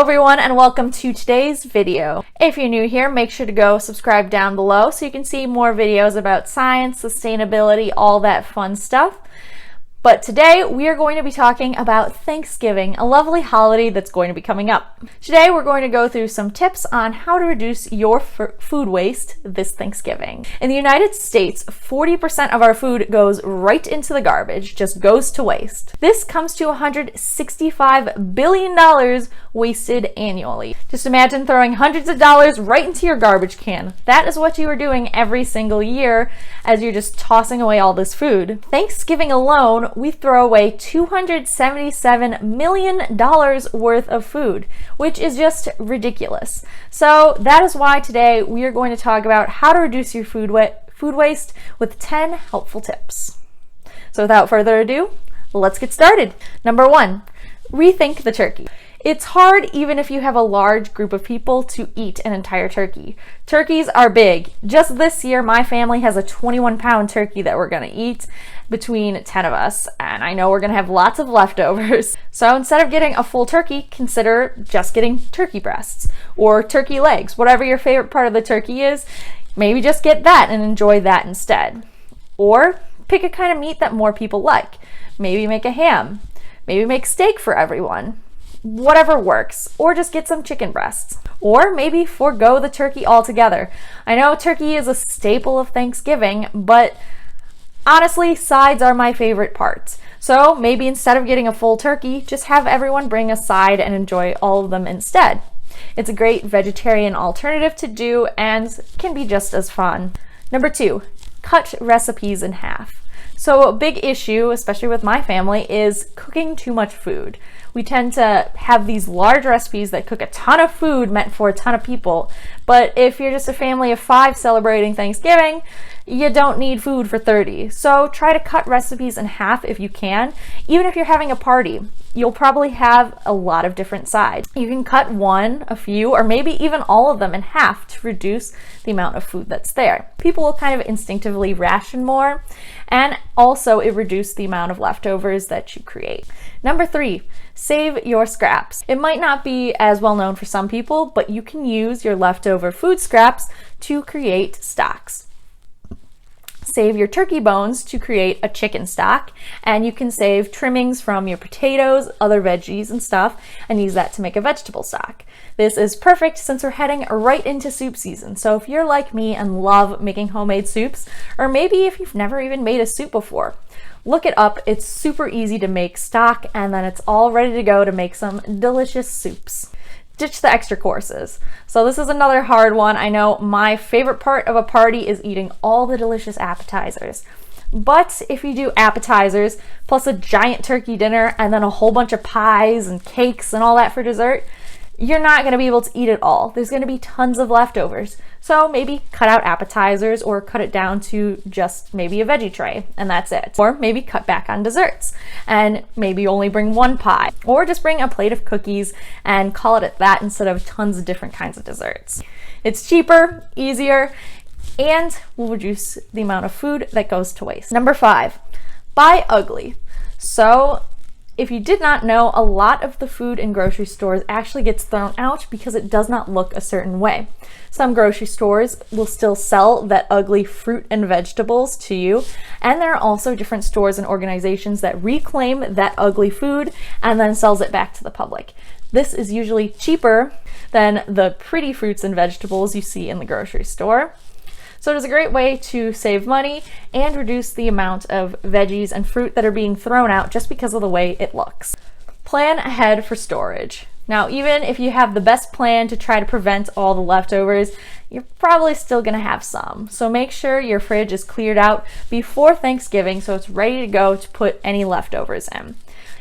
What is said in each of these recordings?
Hello everyone and welcome to today's video. If you're new here, make sure to go subscribe down below so you can see more videos about science, sustainability, all that fun stuff. But today we are going to be talking about Thanksgiving, a lovely holiday that's going to be coming up. Today we're going to go through some tips on how to reduce your food waste this Thanksgiving. In the United States, 40% of our food goes right into the garbage, just goes to waste. This comes to $165 billion wasted annually. Just imagine throwing hundreds of dollars right into your garbage can. That is what you are doing every single year as you're just tossing away all this food. Thanksgiving alone, we throw away $277 million worth of food, which is just ridiculous. So that is why today we are going to talk about how to reduce your food waste with 10 helpful tips. So without further ado, let's get started. Number 1, rethink the turkey. It's hard even if you have a large group of people to eat an entire turkey. Turkeys are big. Just this year, my family has a 21-pound turkey that we're going to eat between 10 of us, and I know we're going to have lots of leftovers. So instead of getting a full turkey, consider just getting turkey breasts or turkey legs. Whatever your favorite part of the turkey is, maybe just get that and enjoy that instead. Or pick a kind of meat that more people like. Maybe make a ham. Maybe make steak for everyone. Whatever works, or just get some chicken breasts, or maybe forego the turkey altogether. I know turkey is a staple of Thanksgiving, but honestly, sides are my favorite part. So maybe instead of getting a full turkey, just have everyone bring a side and enjoy all of them instead. It's a great vegetarian alternative to do and can be just as fun. Number 2, cut recipes in half. So a big issue, especially with my family, is cooking too much food. We tend to have these large recipes that cook a ton of food meant for a ton of people. But if you're just a family of 5 celebrating Thanksgiving, you don't need food for 30. So try to cut recipes in half if you can. Even if you're having a party, you'll probably have a lot of different sides. You can cut one, a few, or maybe even all of them in half to reduce the amount of food that's there. People will kind of instinctively ration more, and also it reduces the amount of leftovers that you create. Number 3, save your scraps. It might not be as well known for some people, but you can use your leftover food scraps to create stocks. Save your turkey bones to create a chicken stock, and you can save trimmings from your potatoes, other veggies and stuff, and use that to make a vegetable stock. This is perfect since we're heading right into soup season. So if you're like me and love making homemade soups, or maybe if you've never even made a soup before, look it up. It's super easy to make stock, and then it's all ready to go to make some delicious soups. Ditch the extra courses. So this is another hard one. I know my favorite part of a party is eating all the delicious appetizers. But if you do appetizers plus a giant turkey dinner and then a whole bunch of pies and cakes and all that for dessert, you're not going to be able to eat it all. There's going to be tons of leftovers. So maybe cut out appetizers or cut it down to just maybe a veggie tray and that's it. Or maybe cut back on desserts and maybe only bring one pie, or just bring a plate of cookies and call it at that instead of tons of different kinds of desserts. It's cheaper, easier, and will reduce the amount of food that goes to waste. Number 5, buy ugly. So if you did not know, a lot of the food in grocery stores actually gets thrown out because it does not look a certain way. Some grocery stores will still sell that ugly fruit and vegetables to you, and there are also different stores and organizations that reclaim that ugly food and then sells it back to the public. This is usually cheaper than the pretty fruits and vegetables you see in the grocery store. So it is a great way to save money and reduce the amount of veggies and fruit that are being thrown out just because of the way it looks. Plan ahead for storage. Now, even if you have the best plan to try to prevent all the leftovers, you're probably still going to have some. So make sure your fridge is cleared out before Thanksgiving so it's ready to go to put any leftovers in.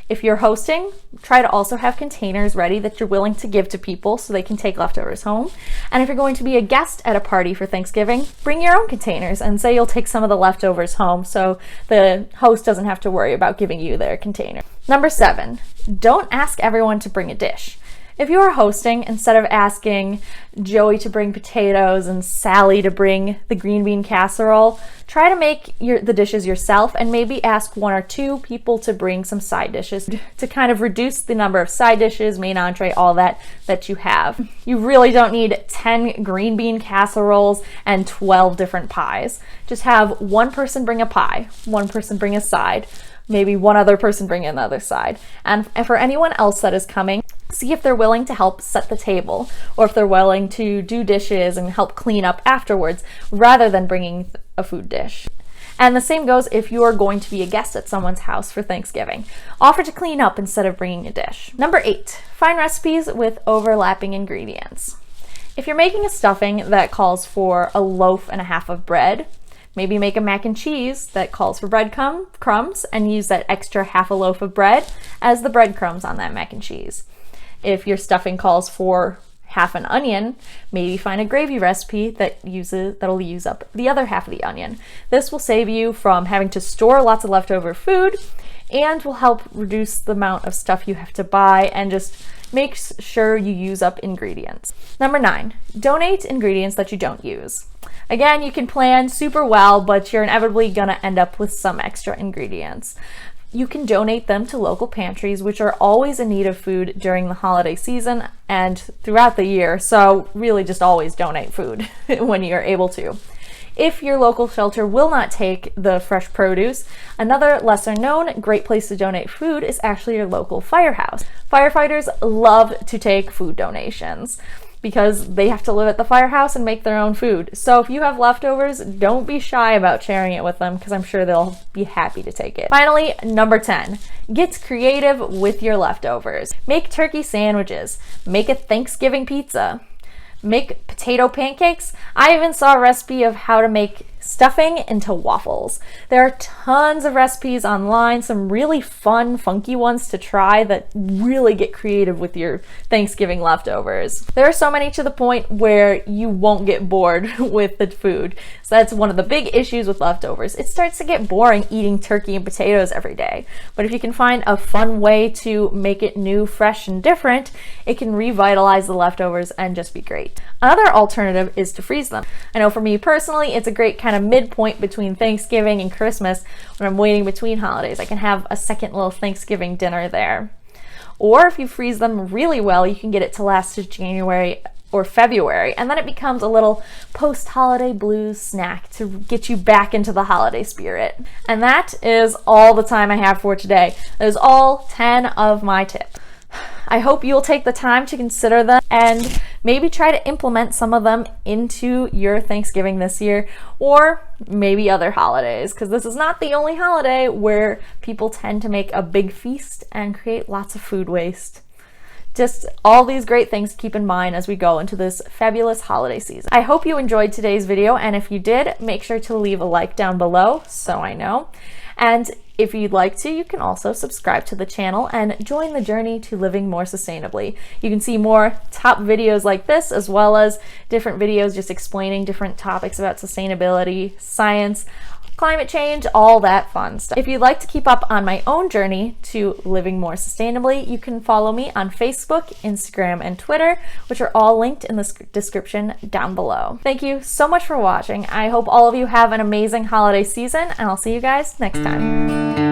If you're hosting, try to also have containers ready that you're willing to give to people so they can take leftovers home. And if you're going to be a guest at a party for Thanksgiving, bring your own containers and say you'll take some of the leftovers home so the host doesn't have to worry about giving you their container. Number 7, don't ask everyone to bring a dish. If you are hosting, instead of asking Joey to bring potatoes and Sally to bring the green bean casserole, try to make the dishes yourself and maybe ask 1 or 2 people to bring some side dishes to kind of reduce the number of side dishes, main entree, all that you have. You really don't need 10 green bean casseroles and 12 different pies. Just have one person bring a pie, one person bring a side, maybe one other person bring another side. And for anyone else that is coming, see if they're willing to help set the table, or if they're willing to do dishes and help clean up afterwards, rather than bringing a food dish. And the same goes if you are going to be a guest at someone's house for Thanksgiving. Offer to clean up instead of bringing a dish. Number 8, find recipes with overlapping ingredients. If you're making a stuffing that calls for a loaf and a half of bread, maybe make a mac and cheese that calls for breadcrumbs and use that extra half a loaf of bread as the breadcrumbs on that mac and cheese. If your stuffing calls for half an onion, maybe find a gravy recipe that'll use up the other half of the onion. This will save you from having to store lots of leftover food and will help reduce the amount of stuff you have to buy and just make sure you use up ingredients. Number 9, donate ingredients that you don't use. Again, you can plan super well, but you're inevitably gonna end up with some extra ingredients. You can donate them to local pantries, which are always in need of food during the holiday season and throughout the year, so really just always donate food when you're able to. If your local shelter will not take the fresh produce, another lesser known great place to donate food is actually your local firehouse. Firefighters love to take food donations because they have to live at the firehouse and make their own food. So if you have leftovers, don't be shy about sharing it with them because I'm sure they'll be happy to take it. Finally, number 10, get creative with your leftovers. Make turkey sandwiches, make a Thanksgiving pizza, make potato pancakes. I even saw a recipe of how to make stuffing into waffles. There are tons of recipes online, some really fun, funky ones to try that really get creative with your Thanksgiving leftovers. There are so many to the point where you won't get bored with the food. So that's one of the big issues with leftovers. It starts to get boring eating turkey and potatoes every day. But if you can find a fun way to make it new, fresh, and different, it can revitalize the leftovers and just be great. Another alternative is to freeze them. I know for me personally, it's a great kind of midpoint between Thanksgiving and Christmas when I'm waiting between holidays. I can have a second little Thanksgiving dinner there. Or if you freeze them really well, you can get it to last to January or February, and then it becomes a little post-holiday blues snack to get you back into the holiday spirit. And that is all the time I have for today. That is all 10 of my tips. I hope you'll take the time to consider them and maybe try to implement some of them into your Thanksgiving this year, or maybe other holidays, because this is not the only holiday where people tend to make a big feast and create lots of food waste. Just all these great things to keep in mind as we go into this fabulous holiday season. I hope you enjoyed today's video, and if you did, make sure to leave a like down below so I know. And if you'd like to, you can also subscribe to the channel and join the journey to living more sustainably. You can see more top videos like this, as well as different videos just explaining different topics about sustainability, science, climate change, all that fun stuff. If you'd like to keep up on my own journey to living more sustainably, you can follow me on Facebook, Instagram, and Twitter, which are all linked in the description down below. Thank you so much for watching. I hope all of you have an amazing holiday season, and I'll see you guys next time.